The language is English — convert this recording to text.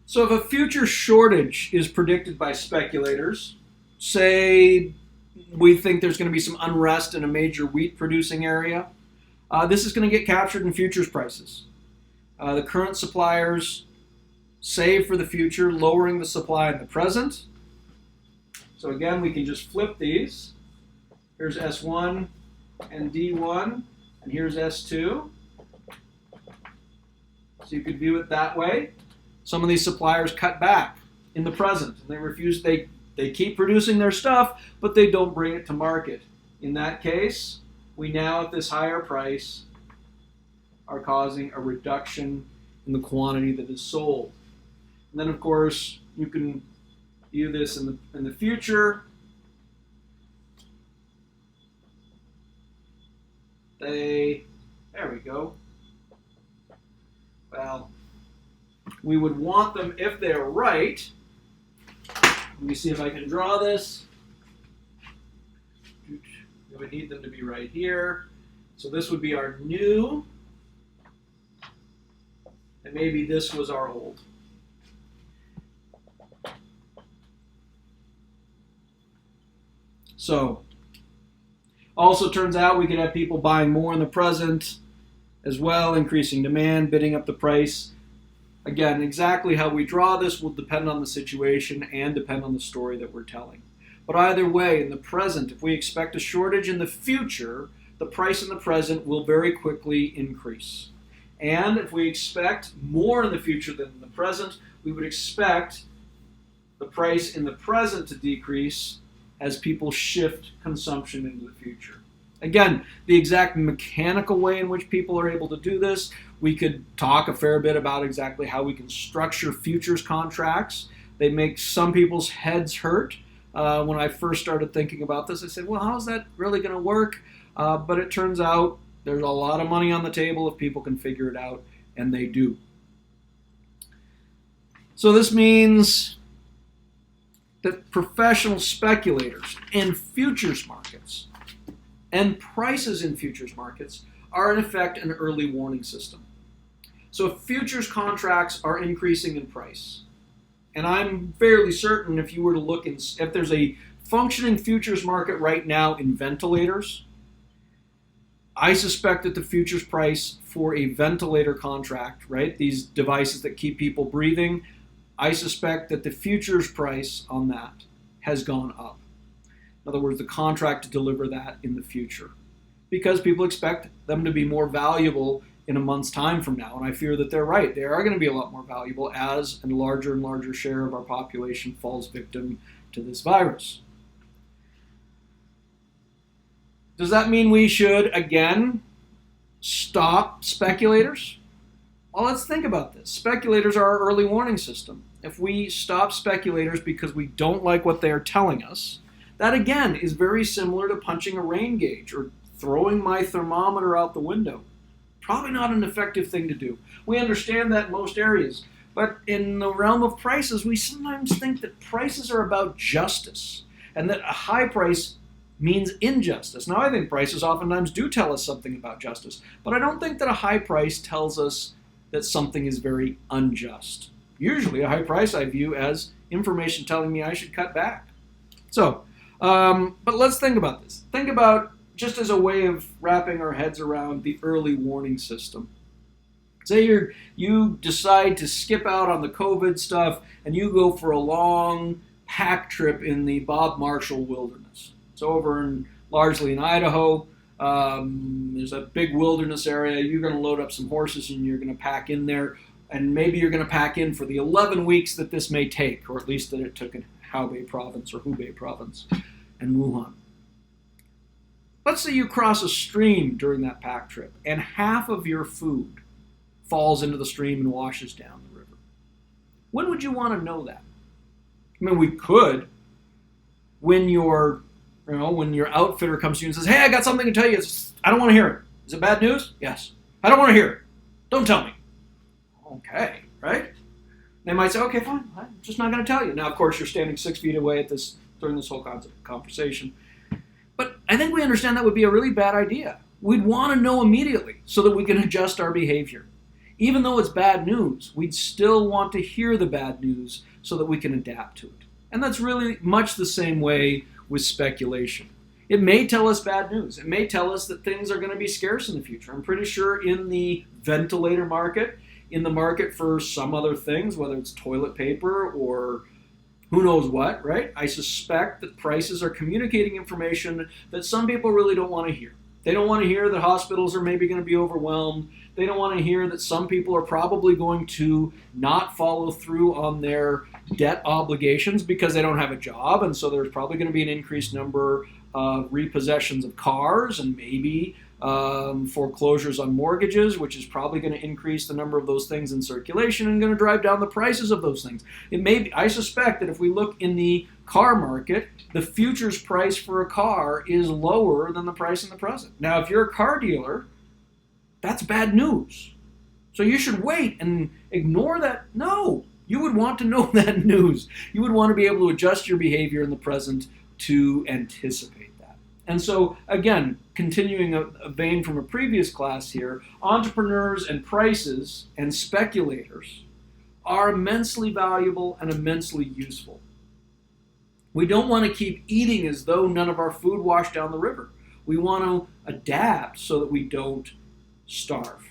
So if a future shortage is predicted by speculators, say we think there's going to be some unrest in a major wheat producing area, this is going to get captured in futures prices. The current suppliers save for the future, lowering the supply in the present. So again, we can just flip these. Here's S1 and D1, and here's S2. So you could view it that way. Some of these suppliers cut back in the present, and they refuse. They keep producing their stuff, but they don't bring it to market. In that case, we now at this higher price are causing a reduction in the quantity that is sold. And then, of course, you can view this in the future. There we go. Well, we would want them, if they're right, let me see if I can draw this. We would need them to be right here. So this would be our new, and maybe this was our old. So, also turns out we could have people buying more in the present as well, increasing demand, bidding up the price. Again, exactly how we draw this will depend on the situation and depend on the story that we're telling. But either way, in the present, if we expect a shortage in the future, the price in the present will very quickly increase. And if we expect more in the future than in the present, we would expect the price in the present to decrease as people shift consumption into the future. Again, the exact mechanical way in which people are able to do this, we could talk a fair bit about exactly how we can structure futures contracts. They make some people's heads hurt. When I first started thinking about this, I said, well, how's that really going to work? But it turns out there's a lot of money on the table if people can figure it out, and they do. So this means that professional speculators and futures markets and prices in futures markets are in effect an early warning system. So if futures contracts are increasing in price, and I'm fairly certain if you were to look if there's a functioning futures market right now in ventilators, I suspect that the futures price for a ventilator contract, right, these devices that keep people breathing, I suspect that the futures price on that has gone up. In other words, the contract to deliver that in the future, because people expect them to be more valuable in a month's time from now. And I fear that they're right. They are going to be a lot more valuable as a larger and larger share of our population falls victim to this virus. Does that mean we should, again, stop speculators? Well, let's think about this. Speculators are our early warning system. If we stop speculators because we don't like what they are telling us, that again is very similar to punching a rain gauge or throwing my thermometer out the window. Probably not an effective thing to do. We understand that in most areas. But in the realm of prices, we sometimes think that prices are about justice and that a high price means injustice. Now, I think prices oftentimes do tell us something about justice, but I don't think that a high price tells us that something is very unjust. Usually a high price I view as information telling me I should cut back. So, but let's think about this. Think about, just as a way of wrapping our heads around the early warning system. Say you decide to skip out on the COVID stuff and you go for a long pack trip in the Bob Marshall wilderness. It's over largely in Idaho. There's a big wilderness area. You're going to load up some horses and you're going to pack in there. And maybe you're going to pack in for the 11 weeks that this may take, or at least that it took in Hubei province or Hubei province and Wuhan. Let's say you cross a stream during that pack trip and half of your food falls into the stream and washes down the river. When would you want to know that? I mean, we could when your outfitter comes to you and says, hey, I got something to tell you. I don't want to hear it. Is it bad news? Yes. I don't want to hear it. Don't tell me. Okay, right? They might say, okay, fine. I'm just not going to tell you. Now, of course, you're standing 6 feet away during this whole conversation. But I think we understand that would be a really bad idea. We'd want to know immediately so that we can adjust our behavior. Even though it's bad news, we'd still want to hear the bad news so that we can adapt to it. And that's really much the same way with speculation. It may tell us bad news. It may tell us that things are going to be scarce in the future. I'm pretty sure in the ventilator market, in the market for some other things, whether it's toilet paper or who knows what, right? I suspect that prices are communicating information that some people really don't want to hear. They don't want to hear that hospitals are maybe going to be overwhelmed. They don't want to hear that some people are probably going to not follow through on their debt obligations because they don't have a job, and so there's probably going to be an increased number of repossessions of cars and maybe foreclosures on mortgages, which is probably going to increase the number of those things in circulation and going to drive down the prices of those things. I suspect that if we look in the car market, the futures price for a car is lower than the price in the present. Now, if you're a car dealer, that's bad news. So you should wait and ignore that. No, you would want to know that news. You would want to be able to adjust your behavior in the present to anticipate that. And so, again, continuing a vein from a previous class here, entrepreneurs and prices and speculators are immensely valuable and immensely useful. We don't want to keep eating as though none of our food washed down the river. We want to adapt so that we don't starve.